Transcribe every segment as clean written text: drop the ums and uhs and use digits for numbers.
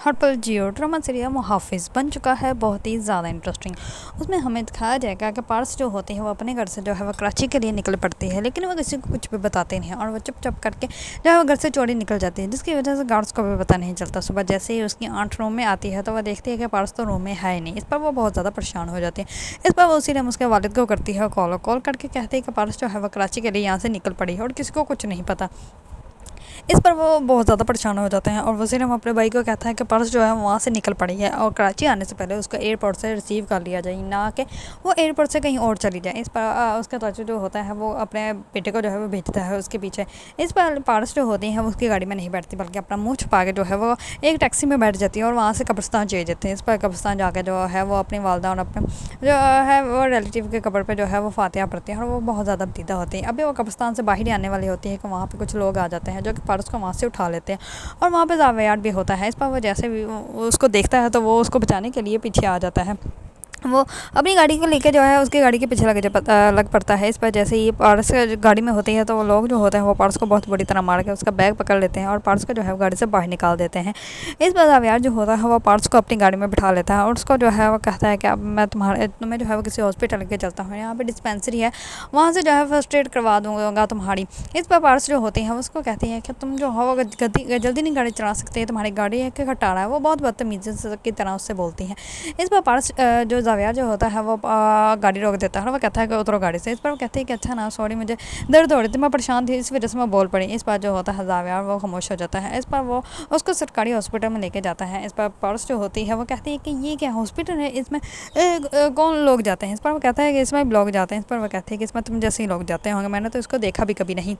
Hot पल जियो drama serial मुहाफिज बन चुका है, बहुत ही ज़्यादा इंटरेस्टिंग। उसमें हमें दिखाया जाएगा कि पारस जो होते हैं वो अपने घर से जो है वो कराची के लिए निकल पड़ती है, लेकिन वो किसी को कुछ भी बताते नहीं हैं और वो चुप करके जो है वो घर से चोरी निकल जाती है, जिसकी वजह से गार्ड्स को भी पता नहीं चलता। सुबह जैसे ही उसकी आंट रूम में आती है तो वह देखती है कि पारस तो रूम में है ही नहीं। इस पर वो बहुत ज़्यादा परेशान हो जाती है। इस पर वो उसी टाइम उसके वालिद को करती है कॉल करके कहती है कि पारस जो है वो कराची के लिए यहाँ से निकल पड़ी है और किसी को कुछ नहीं पता। इस पर वो बहुत ज़्यादा परेशान हो जाते हैं और वज़ीर हम अपने भाई को कहता है कि पर्स जो है वहाँ से निकल पड़ी है और कराची आने से पहले उसको एयरपोर्ट से रिसीव कर लिया जाए, ना कि वो एयरपोर्ट से कहीं और चली जाए। इस पर उसका तवज्जो जो होता है वो अपने बेटे को जो है वो भेजता है उसके पीछे। इस पर पारस जो होती हैं वो उसकी गाड़ी में नहीं बैठती, बल्कि अपना मुँह छुपा के जो है वो एक टैक्सी में बैठ जाती है और वहाँ से कब्रिस्तान चले जाते हैं। इस पर कब्रिस्तान जाकर जो है वो अपनी वालदा और अपने जो है वो रिलेटिव के कब्र पर जो है वो फातिहा पढ़ती है और वो बहुत ज़्यादा पतीदा होती है। अभी वो कब्रिस्तान से बाहर ही आने वाली होती है कि वहाँ पर कुछ लोग आ जाते हैं जो कि पारस को वहाँ से उठा लेते हैं और वहाँ पे ज़ावियार भी होता है। इस पर वो जैसे भी उसको देखता है तो वो उसको बचाने के लिए पीछे आ जाता है। वो अपनी गाड़ी को लेकर जो है उसकी गाड़ी के पीछे लग पड़ता है। इस पर जैसे ही पारस गाड़ी में होती है तो वो लोग जो होते हैं वो पारस को बहुत बुरी तरह मार के उसका बैग पकड़ लेते हैं और पारस को जो है वो गाड़ी से बाहर निकाल देते हैं। इस पर ज़ावियार जो होता है वो पारस को अपनी गाड़ी में बिठा लेता है और उसको जो है वो कहता है कि अब मैं तुम्हें जो है वो किसी हॉस्पिटल लेके चलता हूँ, यहाँ पर डिस्पेंसरी है, वहाँ से जो है फर्स्ट एड करवा दूँगा तुम्हारी। इस पर पारस जो होती है उसको कहती है कि तुम जो हो जल्दी नहीं गाड़ी चला सकते, तुम्हारी गाड़ी है कि खटारा है। वो बहुत बदतमीज़ी की तरह उससे बोलती है। इस पर पारस जो ज़ावियार जो होता है वो गाड़ी रोक देता है और वो कहता है कि उतरो गाड़ी से। इस पर वो कहती है कि अच्छा ना सॉरी, मुझे दर्द हो रही थी, मैं परेशान थी, इस वजह से मैं बोल पड़ी। इस पर जो होता है ज़ावियार वो खामोश हो जाता है। इस पर वो उसको सरकारी हॉस्पिटल में लेके जाता है। इस पर पारस जो होती है वो कहती है कि ये क्या हॉस्पिटल है, इसमें कौन लोग जाते हैं। इस पर वो कहता है कि इसमें लोग जाते हैं। इस पर वो कहती है कि इसमें तुम जैसे ही लोग जाते होंगे, मैंने तो इसको देखा भी कभी नहीं।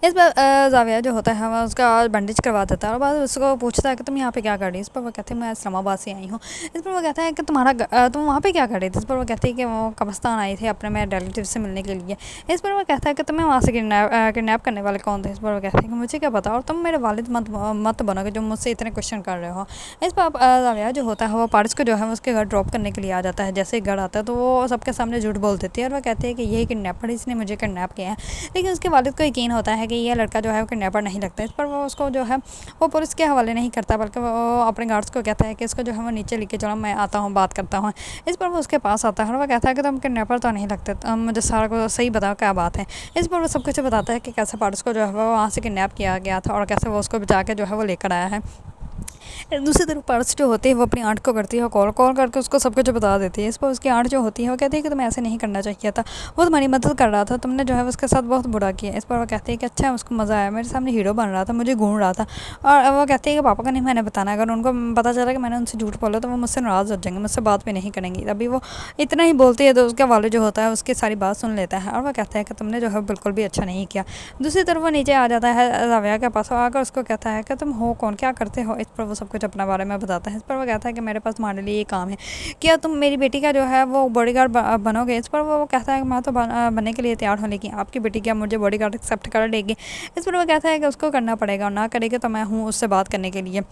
इस पर ज़ाविया जो होता है वो उसका बैंडेज करवा देता है और बाद उसको पूछता है कि तुम यहाँ पे क्या कर रही है। इस पर वो कहते हैं मैं इस्लामाबाद से आई हूँ। इस पर वो कहता है कि तुम वहाँ पे क्या कर रही थी। इस पर वो कहती है कि वो कब्रिस्तान आई थी अपने मेरे रिलेटिव से मिलने के लिए। इस पर वो कहता है कि तुम्हें वहाँ से किडनैप करने वाले कौन थे। इस पर वो कहते हैं कि मुझे क्या पता और तुम मेरे वालिद मत बनोगे जो मुझसे इतने क्वेश्चन कर रहे हो। इस पर ज़ाविया जो होता है वो पारस को जो है उसके घर ड्रॉप करने के लिए आ जाता है। जैसे ही घर आता है तो वो सबके सामने झूठ बोल देती है और वो कहती है कि यही किडनैपर है, इसने मुझे किडनैप किया है। लेकिन उसके वालिद को यकीन होता है कि ये लड़का जो है वो किडनैपर नहीं लगता। इस पर वो उसको जो है वो पुलिस के हवाले नहीं करता, बल्कि वो अपने गार्ड्स को कहता है कि इसको जो है वो नीचे लेके चलो, मैं आता हूँ, बात करता हूँ। इस पर वो उसके पास आता है और वो कहता है कि तुम किडनैपर तो नहीं लगते, मुझे सारा को सही बताओ क्या बात है। इस पर वो सब कुछ बताता है कि कैसे पारस को जो है वो वहाँ से किडनैप किया गया था और कैसे वो उसको बचा के जो है वो लेकर आया है। दूसरी तरफ पारस जो होती है वो अपनी आंट को करती है कॉल करके उसको सब कुछ बता देती है। इस पर उसकी आंट जो होती है वो कहती है कि तुम्हें ऐसे नहीं करना चाहिए था, वो तुम्हारी मदद कर रहा था, तुमने जो है उसके साथ बहुत बुरा किया। इस पर वो कहती है कि अच्छा उसको मज़ा आया, मेरे सामने हीरो बन रहा था, मुझे घूम रहा था। और वो कहती है कि पापा का नहीं मैंने बताना, अगर उनको पता चला कि मैंने उनसे झूठ बोला तो वो मुझसे नाराज़ हो जाएंगे, मुझसे बात भी नहीं करेंगी। अभी वो इतना ही बोलती है तो उसका वालिद जो होता है उसकी सारी बात सुन लेता है और वह कहता है कि तुमने जो है बिल्कुल भी अच्छा नहीं किया। दूसरी तरफ वो नीचे आ जाता है ज़ाविया के पास और आकर उसको कहता है कि तुम हो कौन, क्या करते हो। इस पर वो सब कुछ अपने बारे में बताता है। इस पर वो कहता है कि मेरे पास तुम्हारे लिए ये काम है, क्या तुम मेरी बेटी का जो है वो बॉडीगार्ड बनोगे। इस पर वो कहता है कि मैं तो बनने के लिए तैयार हूँ, लेकिन आपकी बेटी क्या मुझे बॉडीगार्ड एक्सेप्ट कर लेगी। इस पर वो कहता है कि उसको करना पड़ेगा और ना करेगा तो मैं हूँ उससे बात करने के लिए।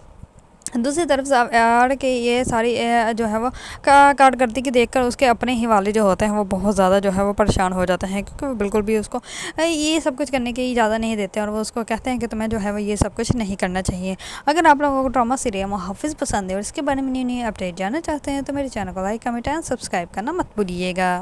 दूसरी तरफ ज़ावियार के ये सारी जो है वो कारकर्दगी की देखकर उसके अपने ही वाले जो होते हैं वो बहुत ज़्यादा जो है वो परेशान हो जाते हैं, क्योंकि वो बिल्कुल भी उसको ये सब कुछ करने की इजाज़त नहीं देते और वो उसको कहते हैं कि तुम्हें जो है वो ये सब कुछ नहीं करना चाहिए। अगर आप लोगों को ड्रामा सीरियल मुहाफिज पसंद है और इसके बारे में न्यू अपडेट जानना चाहते हैं तो मेरे चैनल को लाइक, कमेंट एंड सब्सक्राइब करना मत भूलिएगा।